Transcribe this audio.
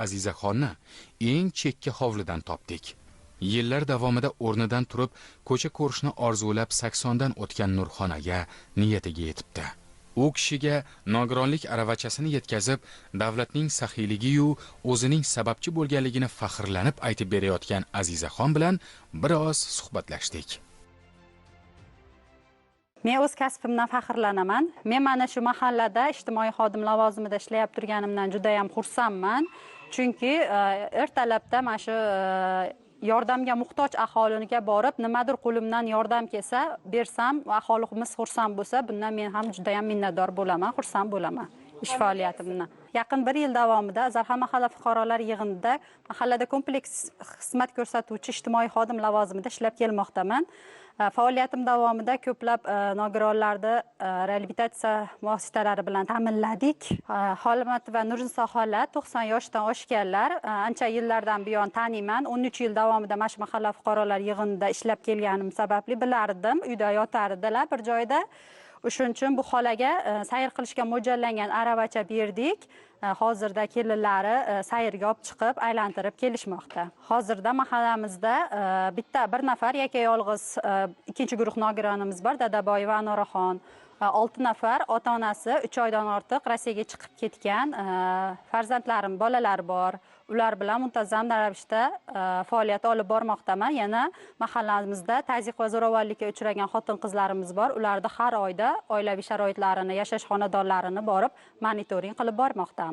Azizaxonni eng chekka hovlidan topdik. Yillar davomida o'rnidan turib, ko'cha ko'rishni orzulab 80 dan o'tgan Nurxonaga niyatiga yetibdi. U kishiga nogironlik aravachasini yetkazib, davlatning saxiyligi-yu o'zining sababchi bo'lganligini faxrlanib aytib berayotgan Azizaxon bilan biroz suhbatlashdik. Men o'z kasbimdan faxrlanaman. Men mana shu mahallada ijtimoiy xodim lavozimida ishlayib turganimdan juda ham xursandman. Chunki ertalabda mana shu yordamga muhtoj aholiga borib, nimadir qo'limdan yordam kelsa, bersam, aholimiz xursand bo'lsa, bundan men ham juda ham minnatdor bo'laman, xursand bo'laman ish faoliyatimdan. Yaqin 1 yil davomida Zarhal mahalla fuqarolar yig'inida mahallada kompleks xizmat ko'rsatuvchi ijtimoiy xodim lavozimida ishlab kelmoqdaman. Faoliyatim davomida ko'plab nogironlarni reabilitatsiya vositalari bilan ta'minladik. Holimat va Nuriso xola 90 yoshdan oshganlar, ancha yillardan buyon taniyman. 13 yil davomida mana shu mahalla fuqarolar yig'inida ishlab kelganim sababli bilardim. Uyda yotardilar bir joyda. Shuning uchun bu xolaga sayr qilishga mo'ljallangan aravacha berdik. Hozirda kelinlari sayrga olib chiqib, aylantirib kelishmoqda. Hozirda mahallamizda bir nafar yakka yolg'iz ikkinchi guruh nogironimiz bor, Dadaboyeva Anoraxon. 6 nafar ota-onasi 3 oydan ortiq Rossiyaga chiqib ketgan farzandlarim, bolalar bor. Ular bilan muntazam ravishda faoliyat olib bormoqdaman. Yana mahallamizda tazyiq va zo'ravonlikka uchragan xotin-qizlarimiz bor. Ularni har oyda oilaviy sharoitlarini, yashash xonadonlarini borib monitoring qilib bormoqdamiz.